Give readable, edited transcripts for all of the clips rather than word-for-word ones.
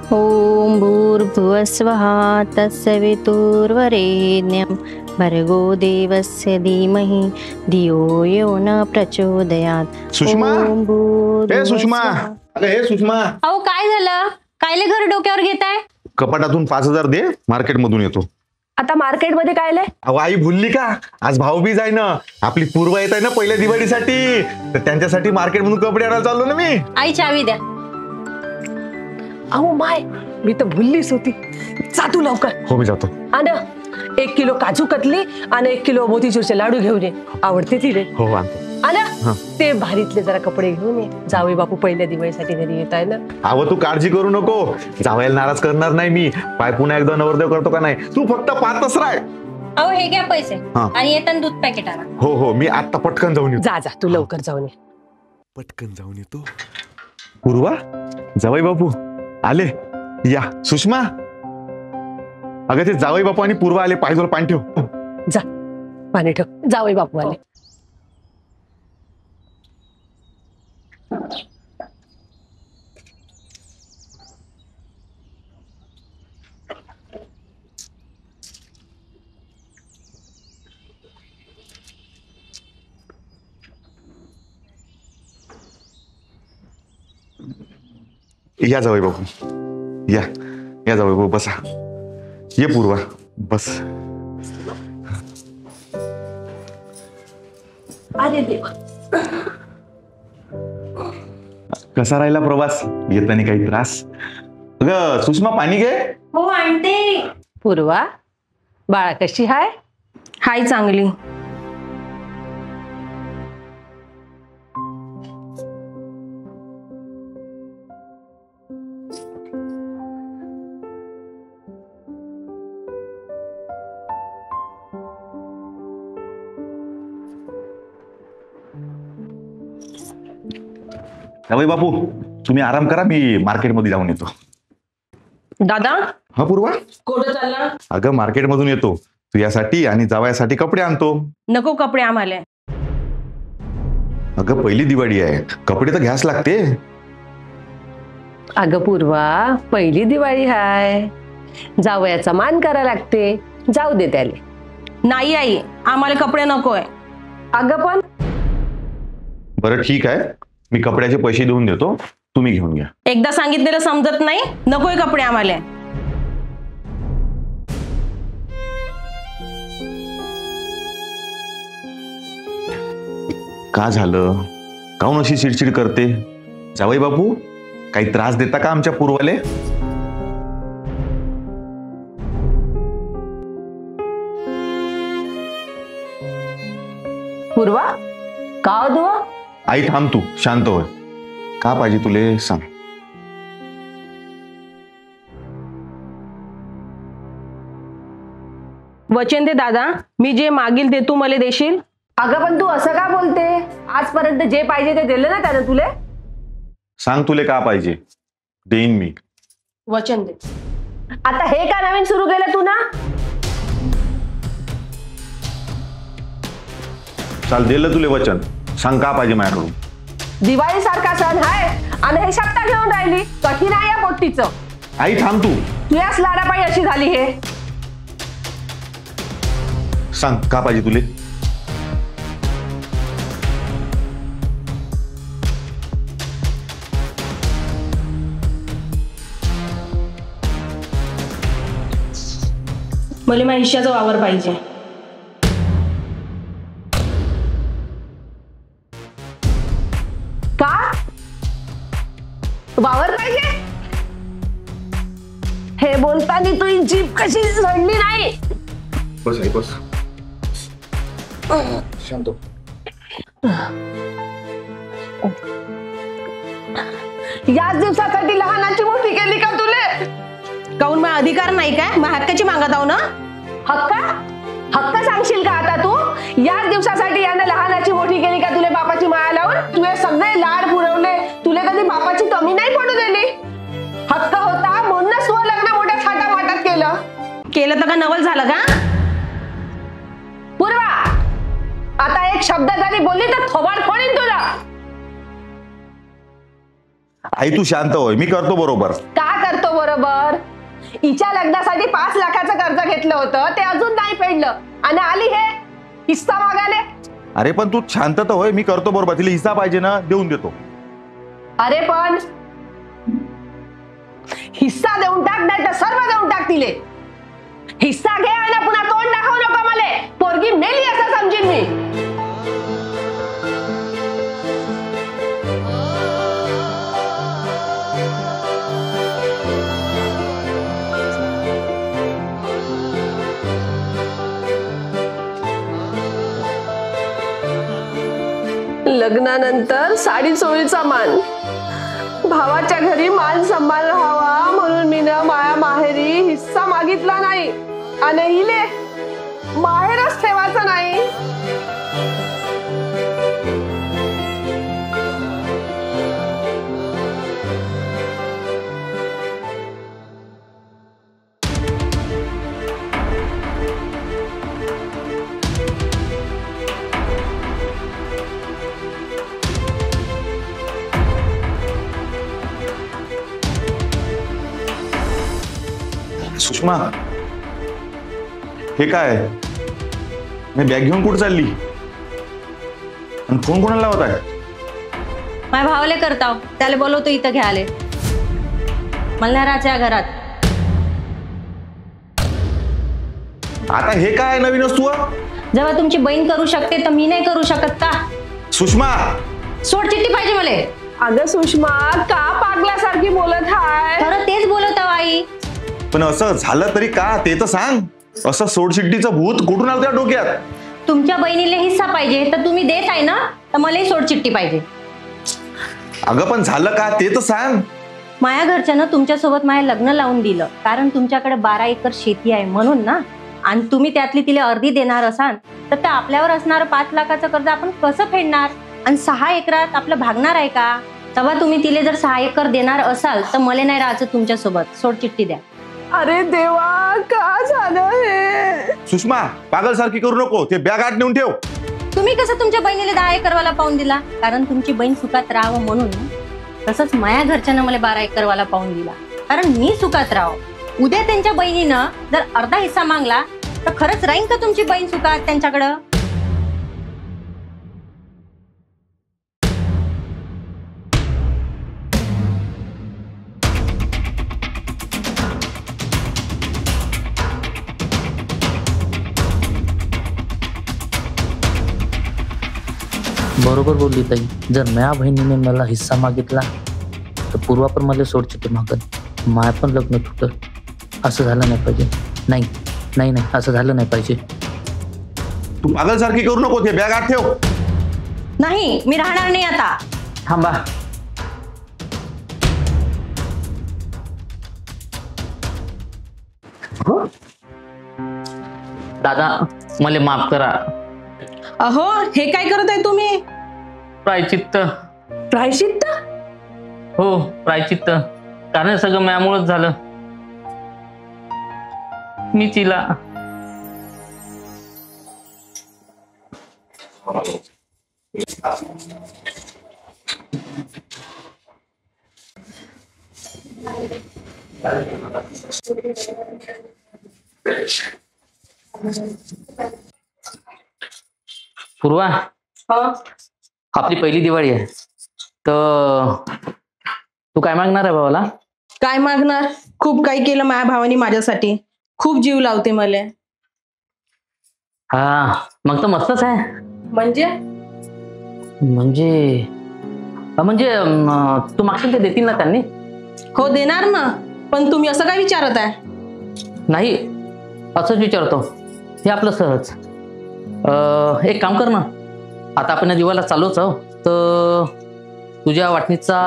ओम भूर्भुवस्वः तत्सवितुर्वरेण्यं भर्गो देवस्य धीमहि धियो यो न प्रचोदयात्। सुषमा, ओम भूर्भुवस्वः। हे सुषमा, अगं हे सुषमा, अहो काय झालं? कायले घर डोक्यावर घेताय? कपाटातून 5,000 दे, मार्केट मधून येतो. आता मार्केटमध्ये काय आलंय? अहो आई भुलली का? आज भाऊबीज आहे ना, आपली पूर्व येत आहे ना पहिल्या दिवाळीसाठी, तर त्यांच्यासाठी मार्केट मधून कपडे आणायला चाललो ना मी. आई चावी द्या. अहो माय, मी तर भुललीच होती. जा तू लवकर. हो मी जातो. आण 1 किलो काजू कतली आणि 1 किलो मोतीचूरचे लाडू घेऊन ये. आवडते तिले. हो आणतो. आण ते भारीतले जरा कपडे घेऊन ये. जावई बापू पहिल्या दिवाळीसाठी घरी येत आहे ना. अहो तू काळजी करू नको, जावयाला नाराज करणार नाही मी. पाय पुन्हा एकदा नवरदेव करतो का नाही, तू फक्त पाहतच राह. अहो हे घ्या पैसे हा. आणि येताना दूध पॅकेट आणा. हो हो मी आता पटकन जाऊन येतो. जा जा तू लवकर जाऊन ये. पटकन जाऊन येतो. पूर्वा, जावई बापू आले. या सुषमा, अगं ते जावई बापू आणि पूर्वा आले, पायजोल पाणी ठेव. जा पाणी ठेव. जावई बापू आले. या जावई बापू, या या जावई बापू, बसा. ये पूर्वा, बस. अरे देवा, कसा राहिला प्रवास? येताना काही त्रास? अगं सुषमा पाणी घे. हो आणते. पूर्वा बाळा कशी हाय? हाय चांगली. जावई बापू तुम्ही आराम करा, मी मार्केट मध्ये जाऊन येतो. दादा हा पूर्वा, कुठं चालला? अगं मार्केट मधून येतो, तुझ्यासाठी आणि जावयासाठी कपडे आणतो. नको कपडे आम्हाला. अगं पहिली दिवाळी आहे, कपडे तर घ्यास लागते. अगं पूर्वा, पहिली दिवाळी हाय, जावयाचा मान करा लागते. जाऊ दे त्याले. नाही आई, आम्हाला कपडे नकोय. अगं पण बरं ठीक आहे, मी कपड्याचे पैसे देऊन देतो, तुम्ही घेऊन घ्या. एकदा सांगितलेलं समजत नाही. नकोय कपडे आम्हाला. का झालं? काऊन अशी चिडचिड करते? जावई बापू काही त्रास देता का आमच्या पूर्वाले? पूर्वा का हो? आई थांब, तू शांत होय. का पाहिजे तुले सांग. वचन दे दादा, मी जे मागील ते तू मला देशील. अगं पण तू असं का बोलते? आजपर्यंत जे पाहिजे ते दिलं ना त्यानं तुले. सांग तुले का पाहिजे, देईन मी. वचन दे. आता हे का नवीन सुरू केलं तू ना? चाल दिलं तुले वचन, सांग का पाहिजे माझ्याकडून. दिवाळी सारखा सण हाय आणि हे सप्ताह घेऊन राहिली. कठीण आहे या पोट्टीचं. आई थांब, तू तुझ्याच लाडापायी अशी झाली. हे सांग का पाहिजे तुले. मला माझ्या हिश्श्याचा वावर पाहिजे. का वावर पाहिजे? हे बोलताना तुझी जीभ कशी झडली नाही? बस आई बस, शांत. याच दिवसासाठी लहानाची मोठी केली का तुले? काऊन मग अधिकार नाही काय? मग हक्काची मागत आहो ना. हक्क हक्क सांगशील का आता तू? याच दिवसासाठी यानं लहानाची मोठी केली का तुले बापाची माया लावून? तुझे सगळे लाड पुरवले, तुले कधी बापाची कमी नाही पडू दिली. हक्क होता म्हणून स्वलग्न मोठ्या थाटामाटात केलं तर का नवल झालं का? पूर्वा, आता एक शब्द जरी बोलली तर थोबाड फोडीन तुला. आई तू शांत होय, मी करतो बरोबर. का करतो बरोबर? हिच्या लग्नासाठी 5 लाखाचं कर्ज घेतलं होतं ते अजून नाही फेडलं आणि आली हे हिस्सा मागायला. अरे पण तू शांत तर होय, मी करतो बरोबर. तिला हिस्सा पाहिजे ना, देऊन देतो. अरे पण हिस्सा देऊन टाक, नाही तर सर्व देऊन टाक तिले. हिस्सा घे आणि पुन्हा तोंड दाखवू नको मला. पोरगी मेली असं समजीन मी. लग्नानंतर साडी चोळीचा मान, भावाच्या घरी मान सन्मान राहावा म्हणून मी ना माया माहेरी हिस्सा मागितला नाही आणि हिले माहेरच ठेवायचं नाही. सुषमा, हे काय? मी बॅग घेऊन कुठे चालली आणि फोन कोणाला लावत आहे? माझ्या भावाले करताव, त्याला बोलवतो इथं घ्याले. मल्हाराच्या घरात. आता हे काय नवीन वस्तू? जेव्हा तुमची बहीण करू शकते तर मी नाही करू शकत का? सुषमा, सोड चिठ्ठी पाहिजे मला. अगं सुषमा, का पागल्यासारखी बोलत हाय? खरं तेच बोलत आहो आई. पण असं झालं तरी का ते तर सांग. असं सोडशिट्टीचं भूत कुठून आलं त्या डोक्यात? तुमच्या बहिणीला हिस्सा पाहिजे तर तुम्ही देत आहे ना, तर मलाही सोड चिठ्ठी पाहिजे. अगं पण झालं का ते तर सांग. माझ्या घरच्यानं तुमच्यासोबत माझ्या लग्न लावून दिलं, कारण तुमच्याकडे 12 एकर शेती आहे म्हणून ना. आणि तुम्ही त्यातली तिला अर्धी देणार असाल तर त्या आपल्यावर असणारं 5 लाखाचं कर्ज आपण कसं फेडणार? आणि 6 एकरात आपलं भागणार आहे का? तेव्हा तुम्ही तिला जर 6 एकर देणार असाल तर मला नाही राहायचं तुमच्यासोबत. सोड चिठ्ठी द्या. अरे देवा, का झालं हे? सुषमा, पागल सारखी करू नको. ते बॅग आत नेऊन ठेव. तुम्ही कसं तुमच्या बहिणीला 10 एकरवाला पाहून दिला, कारण तुमची बहीण सुखात राहावं म्हणून. तसंच माझ्या घरच्यानं मला 12 एकरवाला पाहून दिला, कारण मी सुखात राहावं. उद्या त्यांच्या बहिणीनं जर अर्धा हिस्सा मागला तर खरंच राहीन का तुमची बहीण सुखात त्यांच्याकडं? बरोबर बोलली ताई. जर माझ्या बहिणीने मला हिस्सा मागितला तर पूर्वा पण मला सोडचिठ्ठी मागत. माया पण लग्न तुटत. असं झालं नाही पाहिजे. नाही नाही नाही, असं झालं नाही पाहिजे. तू पागल सारखी करू नको. ते बॅग आत ठेव. नाही, मी राहणार नाही आता. थांबा. दादा, मला माफ करा. अहो, हे काय करत आहे तुम्ही? प्रायचित्त. प्रायश्चित्त? हो, प्रायचित्त. कारण सगळं माझ्यामुळेच झालं. मी तिला पूर्वा, आपली पहिली दिवाळी आहे तर तू काय मागणार आहे भावाला? काय मागणार? खूप काही केलं माझ्या भावानी माझ्यासाठी. खूप जीव लावते मला. हा, मग तर मस्तच आहे. म्हणजे म्हणजे तू मागशील ते देतील ना त्यांनी? हो, देणार ना. पण तुम्ही असं काय विचारत आहे? नाही, असंच विचारतो. हे आपलं सहज. एक काम कर ना, आता आपण या दिवाला चालूच आहो तर तुझ्या वाटणीचा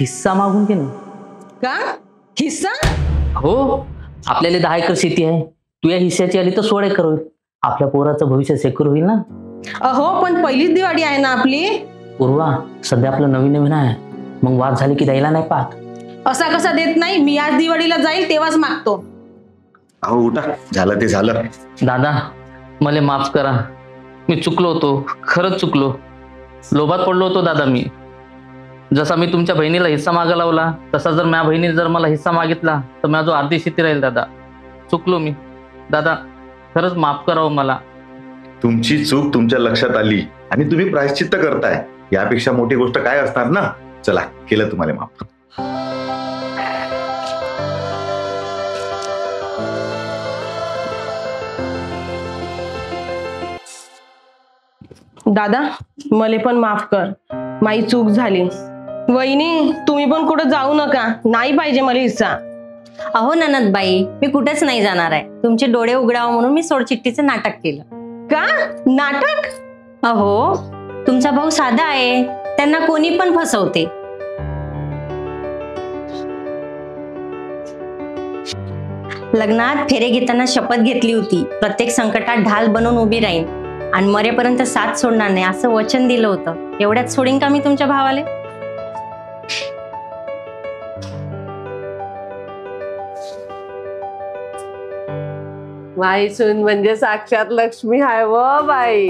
हिस्सा मागून घे ना. का? हिस्सा? हो, आपल्याला 10 एकर शेती आहे. तू या हिस्स्याची आली तर 16 एकर होईल. आपल्या पोराचं भविष्य सेक्युर होईल ना. अहो, पण पहिलीच दिवाळी आहे ना आपली. पूर्वा, सध्या आपलं नवीन नवीन आहे. मग वाद झाले की द्यायला नाही पाहत. असा कसा देत नाही? मी आज दिवाळीला जाईल तेव्हाच मागतो. अहो उठा, झालं ते झालं. दादा, मला माफ करा. मी चुकलो होतो, खरंच चुकलो. लोभात पडलो होतो दादा मी. जसा मी तुमच्या बहिणीला हिस्सा मागा लावला तसा जर माझ्या बहिणीने जर मला हिस्सा मागितला तर माझं अर्धी शेती राहील दादा. चुकलो मी दादा, खरंच माफ करावं मला. तुमची चूक तुमच्या लक्षात आली आणि तुम्ही प्रायश्चित्त करताय, यापेक्षा मोठी गोष्ट काय असणार ना. चला, केलं तुम्हाला माफ. दादा, मले पण माफ कर, माई चूक झाली. वहिनी, तुम्ही पण कुठं जाऊ नका, नाही पाहिजे मला हिस्सा. अहो ननदबाई, मी कुठेच नाही जाणार आहे. तुमचे डोळे उघडावं म्हणून मी सोडचिठ्ठीचं नाटक केलं. का नाटक? अहो, तुमचा भाऊ साधा आहे, त्यांना कोणी पण फसवते. लग्नात फेरे घेताना शपथ घेतली होती, प्रत्येक संकटात ढाल बनून उभी राहीन आणि मरेपर्यंत साथ सोडणार नाही असं वचन दिलं होतं. एवढ्यात सोडीन का मी तुमच्या भावाले? माई सून म्हणजे साक्षात लक्ष्मी आहे व बाई.